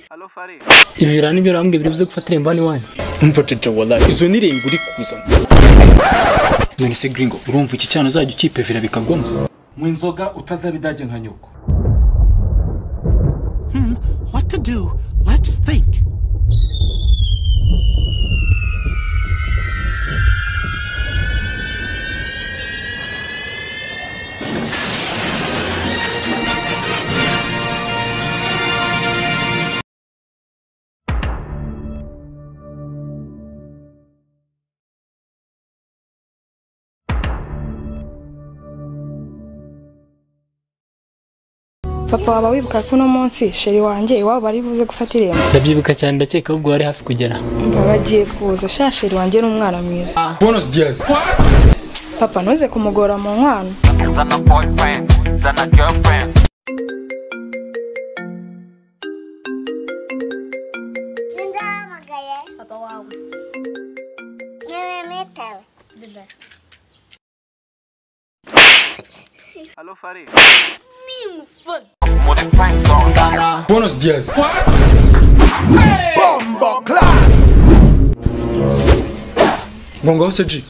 Halo Fari. Ibi birani byo rambwe biribuze gufatira imbani wanyu. Umva cece wallahi izo nirenga uri kuzana. None se gringo urumva iki cyano uzajya ukipevera bikagoma. Mu inzoga utazabidaje nka nyoko. What to do? Let's think. Papa waba wibuka ko no munsi sheri wanjye iwabo bari buze gufata irembo. Ndabyibuka cyane ndakeka ubwo wari hafi kugera. Mva bagiye kuza sha sheri wanjye n'umwana mwiza. Buenos dias. Papa ntuze kumugora mu nkwano. Zana boyfriend, zana girlfriend. Ndamagaye papa wawe. Metewe. Halo Fari. Sana. Buenos dias. Bombo clap. Gonga oseji.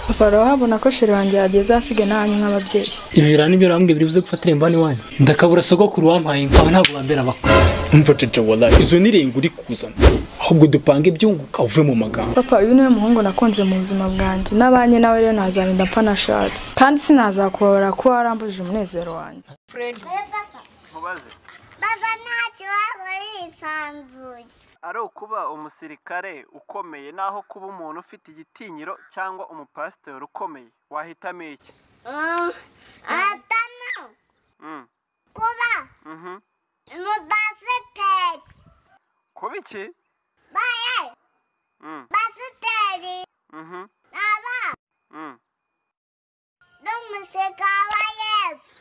Papa urabona ko sheri wanjye yageze asige nanyu nk'ababyeyi. Ibi birani byo rambwe biribuze gufatira imbani wanyu. Ndakabura sogokuru wampaye nkaba ntabwo bambera bako. Umva cece wallahi izo nirenga uri kuzana. Ahubwo dupange byunguka uve mu magambo. Papa uyu niwe muhungu nakunze mu buzima bwanjye. Nabanye nawe rero nazarinda mpa nashatse. Kandi sinazakubara ko warambujije umunezero wanjye. Friend. Mubaze. Baba ntacyo yisanzuye. Ari ukuba umusirikare ukomeye naho kuba umuntu ufite igitinyiro cyangwa umupasiteri ukomeye wahitamo iki? Atana. Kuba. Umupasiteri. Kuba iki? Baye. Pasiteri. Aba. N'umuseka wa Yesu.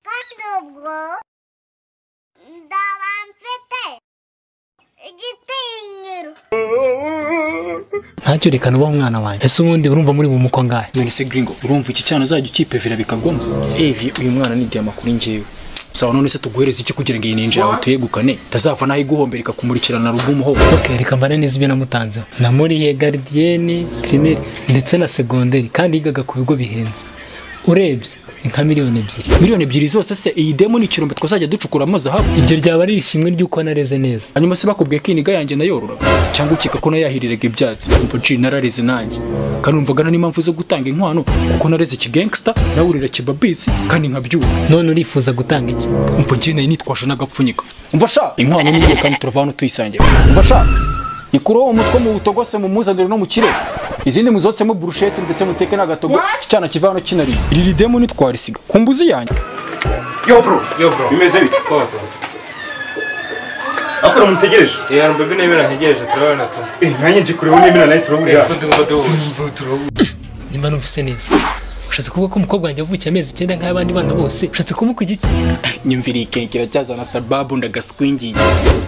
Kandi ubwo ndaba mfite igitinyiro. Ntacyo reka nubaho umwana wanjye. Ese ubundi urumva muri mu muko ngahe? None se gringo urumva iki cyano uzajya ukipevera bikagoma. Evi uyu mwana ni diama kuri njyewe. Sawa none se tuguhereza iki kugira ngo iyi ninja yawe tuyegukane tazava naho iguhombereka kumurikirana rugumu ho. Okay, reka mbare neza ibyo namutanzeho. Namuriye gardienne, primaire ndetse na secondaire kandi yigaga ku bigo bihenze. Urebye nka miliyoni 2. Miliyoni 2 zose se iyi demo ni kirombe twazajya ducukuramo zahabu. Iryo ryaba ari ishimwe ry'uko nareze neza. Hanyuma se bakubwiye ko iniga yanjye nayorora cyangwa ukeka ko nayahiriraga ibyatsi. Umva ci narareze nanjye. Kandi umvaga n'impamvu zo gutanga inkwano kuko nareze kigangster nawurira kibabisi kandi nkabyuka. None urifuza gutanga iki? Umva ngiye nayo nitwasha n'agapfunyika. Umva sha inkwano niye kandi turavana tuyisangira. Umva sha ikuro umutwe mu butogose mu muzandiro no mu kirere. Izindi muzotsemo brushete ndetse muteke n'agatogo cyana kivano kinari. Iri demo nitwarisiga kumbuzi yanjye. Yo bro. Bimeze bite? Akora mutegereje. Mbebe nemera ntegereje turabona tu. Nkanye nje kureba nemera nayo turabura. Nimba numvise neza. Ushatse kuvuga ko umukobwa wanjye avukiye amezi 9 nk'abandi bana bose. Ushatse kumuka igiki? Nyumvira ikenkira cyazana sababu ndagaswingi.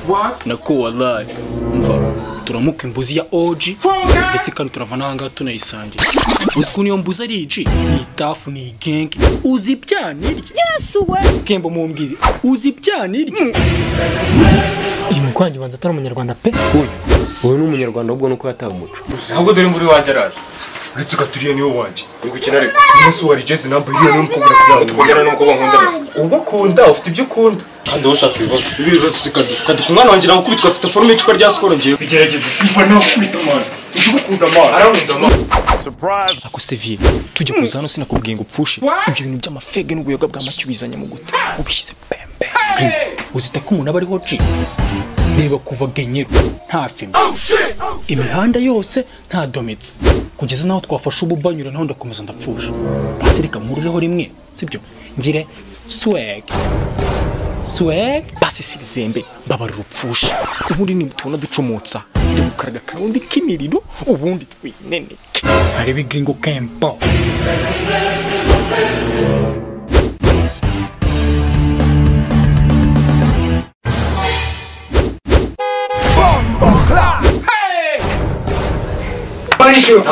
What? Nako wallahi. Umva turamuka imbuzi ya OG ndetse kandi turavana hanga tunayisangira. Uziko niyo mbuzi ari iki? Ni tafu ni gengi. Uzi byanirye. Yesu we. Kembo mumbwire. Uzi byanirye. Uyu mukwanjye banza atari umunyarwanda pe. Wowe n'umunyarwanda ubwo nuko yatawe umuco. Ahubwo dore muri wanje araje. Uretse gaturiye niyo wanje. Uri gukina rero. Yesu wari Jesse namba iriya no mukobwa kugira tukundana n'umukobwa nkunda rese. Ubakunda ufite ibyo ukunda. Kandi ushaka ibibazo. Ibibazo sikandi. Kandi ku mwana wanje nakubitwa afite forume icupa rya skoro ngiye. Bigerageze. Umva nakubita mwana. Ukunda mwana. Arakunda mwana. Surprise. Ako Sevier tujye kuza hano sinakubwiye ngo upfushe. Ibyo bintu by'amafege n'ubuyoga bw'amacyubizanya mu guta. Ubishyize pembe. Uzita ko umuntu aba ari hoci. Reba kuva genyero nta film. Imihanda yose nta dometse. Kugeza naho twafasha ububanyura naho ndakomeza ndapfusha. Basi reka murureho rimwe, sibyo? Ngire swag. Basi sirizembe babarira upfusha. Ubundi ni mutuna ducomotsa. Ndukaraga karundi kimiriro ubundi twinene. Ari bigringo kempo. Thank you.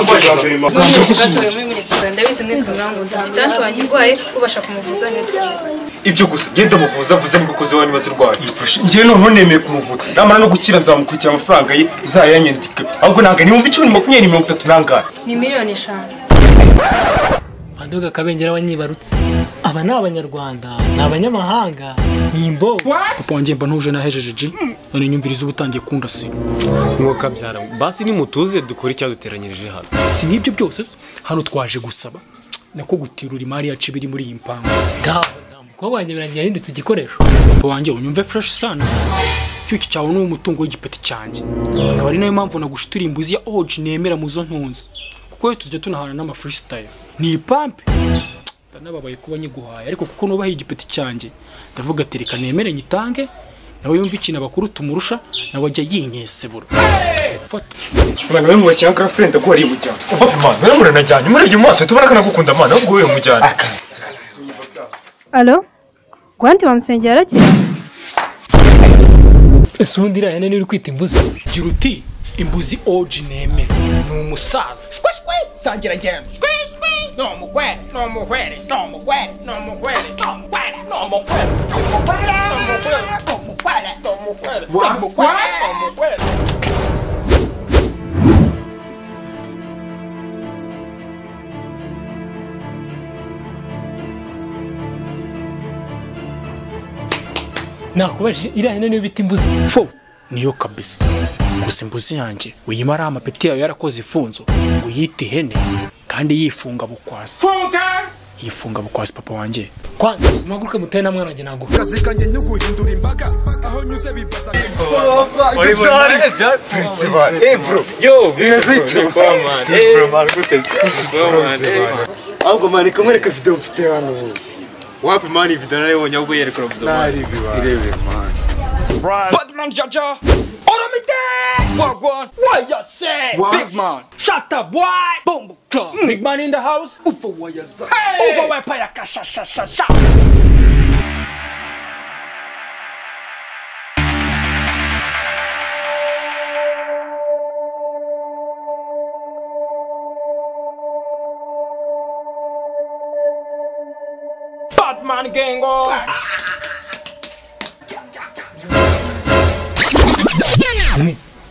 ndabizi mwese muranguza mfite tanti wanjye urwaye ubasha kumuvuza niyo twemeza ibyo gusa genda muvuza vuze n'umukozi wawe niba zirwaye njye none nemeye kumuvuza namara no gukira nzamukurikira amafaranga ye uzayanyandike ahubwo nanga ni 10,20,30 nangana ni miliyoni 5 Bandoga kabengera wanyibarutse aba ni abanyarwanda ni abanyamahanga ni imbo papa wanjye mba ntuje nahejeje ji none nyumviriza ubutangiye kunda si Mwuka byara basi nimutuze dukora icyaduteranyirije hano si nk'ibyo byose se hano twaje gusaba nako gutirura imari yacu biri muri iyi mpango ko wanyeberanye yahindutse igikoresho papa wanjye unyumve fresh sana cyuki cyawe ni umutungo w'igipeti cyanjye akaba ari nayo mpamvu nagushitura imbuzi ya OG nemera muzo ntunzi kuko iyo tujya tunahana n'ama freestyle ni ipampe ndanababaye kuba nyiguhaye ariko kuko nubaha igipeti cyanjye ndavuga ati reka nemere nyitange nawe yumva ikintu abakuru tumurusha nawe ajya yinyesebura fata mwana we mubashya girlfriend ko ari mujyana papa man naramura najyanye muri ibyo maso tubona kana gukunda mana ubwo wewe mujyana Allo Gwanti wamusengera arakira ese undi irahene ni uri kwita imbuzi gira uti imbuzi OG nemera ni umusaza sangira ngenda no mugwere no mugwere no mugwere no mugwere no mugwere no mugwere no mugwere no mugwere no mugwere no mugwere no mugwere nakubajije irahene niyo bita imbuzi fo niyo kabisa gusa imbuzi yanjye uyimara amapeti yayo yarakoze ifunzo uyita ihene kandi yifunga bukwasi yifunga bukwasi papa wanjye kwanza mpaguruke muteye na mwana wanjye nago kazi kanjye no guhindura imbaga aho nyuze bibaza oi bari principal bro yo bimeze kwa man bro man gutetse ahubwo man kamwereka video ufite hano wapi man video narayibonye ahubwo yerekana buzoma irebe man Batman Jaja Oramite Wagwan what you say big man shut up boy boom big man in the house ufa wayaza ufa wa paya kasha sha Batman Gengo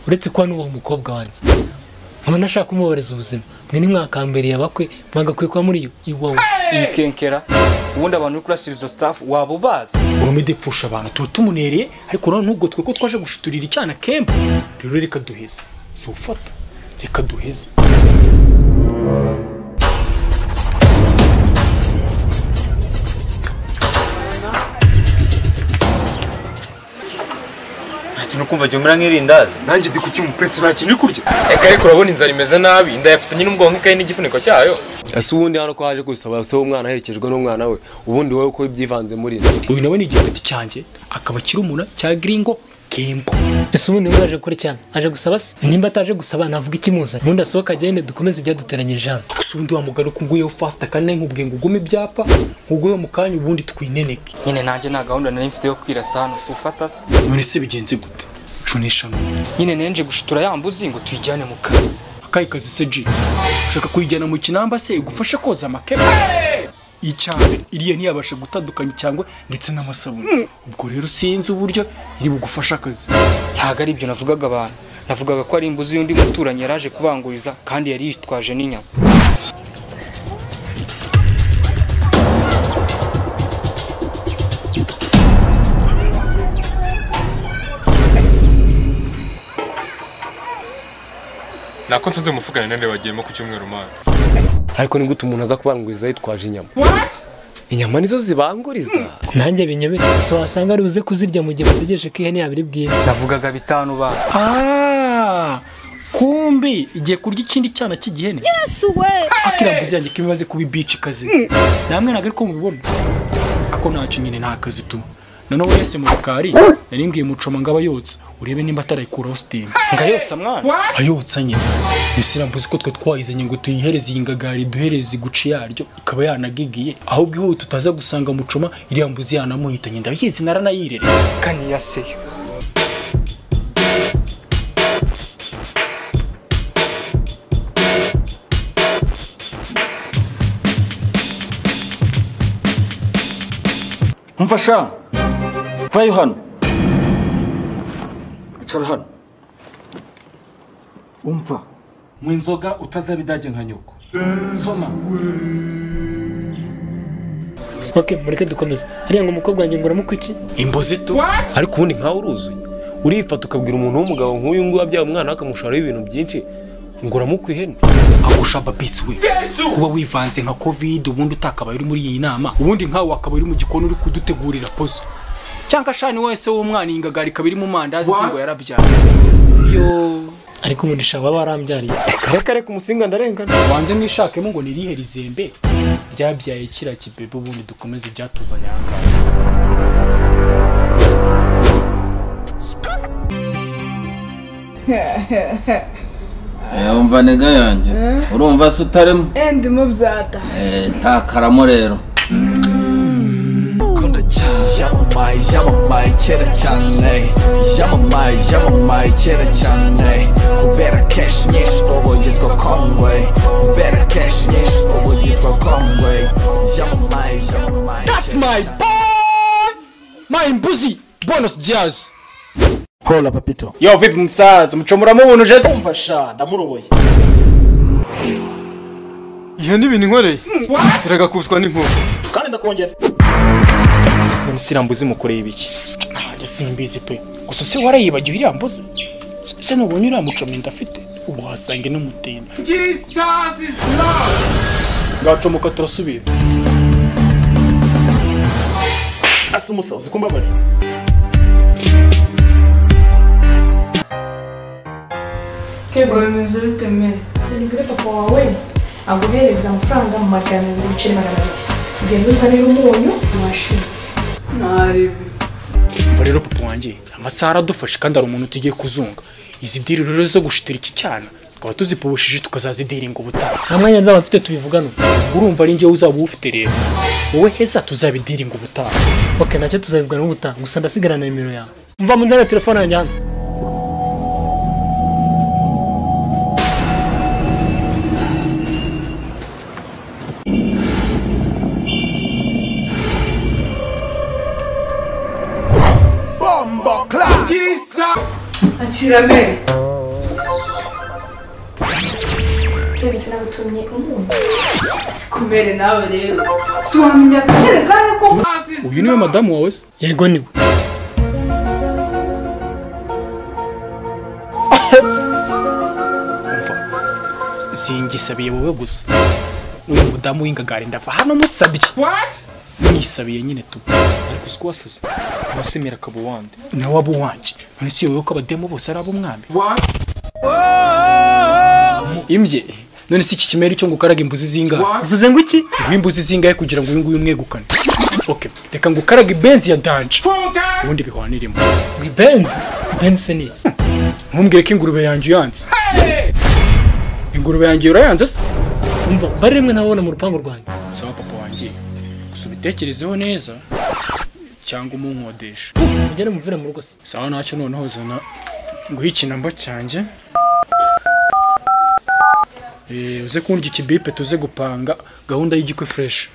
uretse ko nubaha umukobwa wanjye nkaba nashaka kumuboreza ubuzima mwe ni mwakambere yabakwe mwagakwiye kuba muri iwawe iyi kenkera ubundi abantu uri kurasira izo staff waba ubazi urumide pfusha abantu tuba tumunereye ariko none nubwo twe ko twaje gushiturira icyana kemba rero reka duheze si ufata reka duheze no kumva jye umura nk'irindazi nanjye ndi kuki umupretsi nta kintu uri kurya eka ariko urabona inzara imeze nabi inda yafatanye n'umugongo ikaye n'igifuniko cyayo ese ubundi hano ko haje gusaba se umwana aherekejwe n'umwana we ubundi wowe uko ibyivanze muri uyu nawe ni igipeti cyanjye akaba akiri umuna cya gringo kembo ese ubundi we aje kuri cyane aje gusaba se nimba ataje gusaba navuga ikimuzanye ubundi asohoka agende dukomeze ibyaduteranyirije hano gusa ubundi wamugaruka nguyeho fast kandi nkubwiye ngo ugume ibyapa nguyeho mu kanya ubundi twineneke nyine nanjye nta gahunda nari mfite yo kwirasa hano ufata se none se bigenze gute cunisha nyine nenje gushitura yambuzi ngo tuyijyane mu kazi akayi kazi se ji ushaka kuyijyana mu kinamba se igufasha koza amakeba icyambere iriya ntiyabasha gutandukanya cyangwa ndetse n'amasabune ubwo rero sinzi uburyo iri bugufasha akazi ntabwo ari ibyo navugaga abantu navugaga ko ari imbuzi y'undi muturanyi yaraje kubanguriza kandi yari yitwaje n'inyama nako nsanze muvugana nande bagiyemo ku cyumweru mana ariko ni gute umuntu aza kubanguriza yitwaje inyama inyama nizo zibanguriza nanjye binyobere gusa wasanga ari buze kuzirya mu gihe bategereje ko ihene yabiri bwiye navugaga bitanu ba kumbi igiye kurya ikindi cyana cy'igihene akirambuzi yanjye kimaze kuba ibici kazi namwe ntabwo ariko mubibona ako ntacyo nyine nta kazi tuma noneho wese mu rukari nari ngiye mucoma ngo abayotsa urebe nimba atarayikuraho steam ngayotsa mwana ayotsa nyine ese irambuzi ko twe twayizanye ngo tuyihereze iyi ngagari duhereze guci yaryo ikaba yanagigiye ahubwo ihuta tutaza gusanga mucoma iriya mbuzi yanamuhitanye ndabizi naranayirere kaniyaseyo Mfasha. Vayo hano. Icara hano. Umva. Mu inzoga utazabidage nka nyoko. Soma. Okay, mureke dukomeze. Hariya ngo umukobwa wanjye ngura mukwiki? Imbozi tu. Ariko ubundi nkawe uruzuye. Urifata ukabwira umuntu w'umugabo nk'uyu nguyu abyaye umwana akamusharaho ibintu byinshi. Ngura mukwihene. Agusha babisi we. Kuba wivanze nka covid ubundi utakabaye uri muri iyi nama. Ubundi nkawe wakabaye uri mu gikoni uri kudutegurira poso. Cyangwa shani wese w'umwana ingagari kabiri mu mandazi zingo yarabyaye. Yo ariko umurisha baba barambyariye. Reka umusinga ndarengana. Wanze mwishakemo ngo nirihe rizembe. Ryabyaye kira kibebe ubundi dukomeze ibyatuzanya umva nega yanjye urumva se utarimo ndimo byata takaramo rero yamamaye kera cyane yamamaye kera cyane kubera cash nyinshi ubu yitwa Conway kubera cash nyinshi ubu yitwa Conway yamamaye That's my boy my mbuzi bonus jazz Hola papito. Yo vipi msaza mchomura mubuntu je Mfasha ndamuroboye. Iyo ni ibintu nkoreye. Turaga kubitwa n'inkuru. Kandi ndakongera. None sirambuzi mukoreye ibiki? Nta simbizi pe. Gusa se warayibagiye iriya mbuzi? Se nubonye iriya mucomye ndafite. Ubu hasange n'umutemba. Jesus is Lord. Gacomoka turasubira. Asa umusazi kumbabara. Kego bimeze bite me? Ni kuri papa wawe aguhereza amafaranga mu magana abiri bice magana abiri. Ugenda uzanira umunyu washize. Naribi. Umva rero papa wanjye amasaha aradufashe kandi ari umuntu tugiye kuzunga. Izi diri rero zo gushitira iki cyana twaba tuzipubushije tukazazidiringa ubutaha. Nta mwanya nzaba mfite tubivugano. Urumva ari njye uzaba ufite rero. Wowe heza tuzabidiringa ubutaha. Okay, nacyo tuzabivugana ubutaha. Gusa ndasigarana nimero yawe. Mva mu ndana telefone yanjye hano. Akirame. Kevin sinagutumye umuntu. Kumere nawe rero. Siwamenya kajerekani ko. Uyu niwe madamu wawe se? Yego niwe. Singisabiye wowe gusa. Uyu mudamu w'ingagari ndava hano musabye. What? Nisabiye nyine tu. Ariko siko wasase. Wasemera kabo wande. Na wabo wanje. None si wowe ko abademo bose ari abo mwami. What? Imbye. None si iki kimera icyo ngukaraga imbuzi zingahe? Uvuze ngo iki? Imbuzi zingahe kugira ngo uyu nguyu mwegukane. Okay. Reka ngukaraga ibenzi ya danje. Ubundi bihwaniremo. Ibenzi ni. Ntumbwire ko ingurube yanjye yanze. Ingurube yanjye urayanze se? Umva, bari rimwe nabona mu rupango rwanjye. Sawa papa wanjye. Gusa ubitekerezeho neza cyangwa umunkodesha. Ugere muvire mu rugo se. Sawa ntacyo noneho zana nguhe ikinamba cyanjye. Uze kundya ikibipe tuze gupanga gahunda y'igikwe fresh.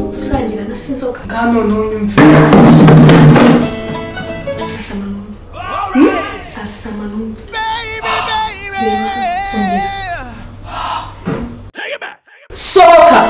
Usangira na sinzoka. Ngano ntunyumve. Asamanu. Soka.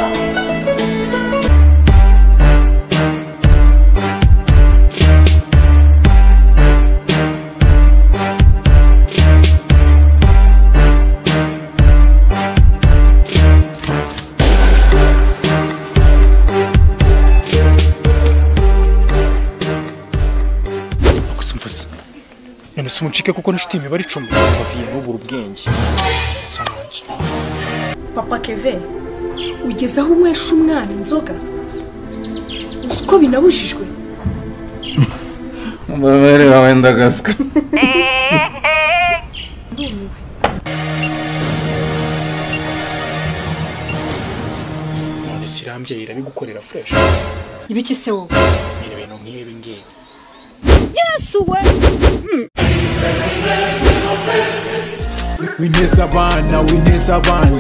None se umucike kuko nishiti imibare 10 baviye n'ubura ubwenge. Papa Keve ugeze aho umwesha umwana inzoga uko binabujijwe. Mbere wawe ndagaska. None sirambye irabigukorera fresh. Ibiki se wowe? Ni ibintu nk'ibi ngibi. Yes we. wineza abana wineza abana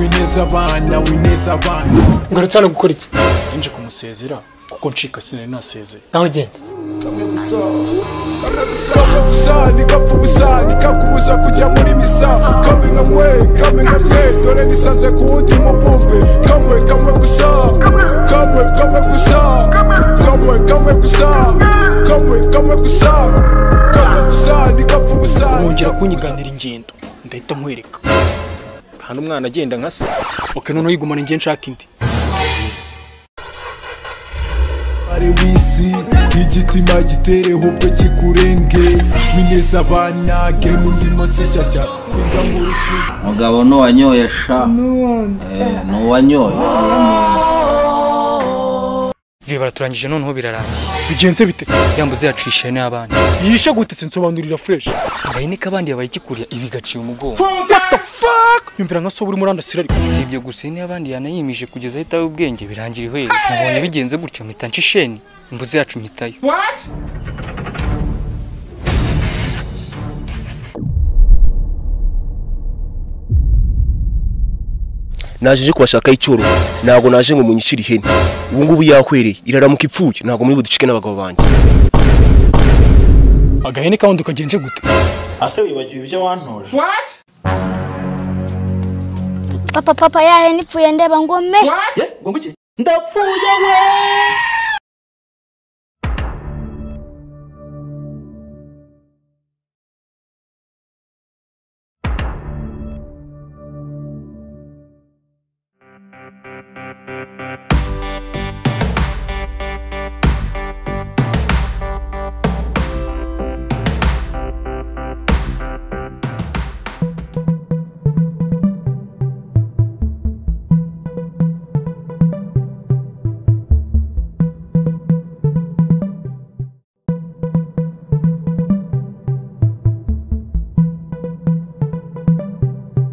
wineza abana wineza abana ngarutse hano gukora iki nje kumusezera kuko ncika sinari nasezeye naho genda kamwe gusa nigapfa ubusa nikakubuza kujya muri misa kamwe nka mwe dore nisanze ku wundi mubumbe kamwe gusa kamwe gusa nigapfa ubusa wongera kunyiganira ingendo ndahita nkwereka kandi umwana agenda nka se oke noneho yigumana ingiye nshaka indi ari wisi igitima gitereho ubwo kikurenge wineza abana game ndimo sishyashya vinga nk'uruki mugabo n'uwanyoye sha n'uwanyoye Viye baraturangije noneho birarangiye bigenze bitese yambuze yacishe n'abandi yisha gute sinsobanurira fresh ngahine kabandi yabaye ikikuriya ibi gaciye umugongo what the fuck yumvira nka so buri muranda sirari si ibyo gusa n'abandi yanayimije kugeza ahita ubwenge birangira ihwere nabonye bigenze gutyo mpita nshisheni imbuze yacu nyitayo what naje kubashaka icyoro ntago naje ngo munyishire ihene ubu ngubu yakwereye iraramuka ipfuye ntago muri buducike n'abagabo banjye agahene kandi ukagenje gute ase wibagiwe ibyo wantoje what papa yahe nipfuye ndeba ngome ngo nguki ndapfuye we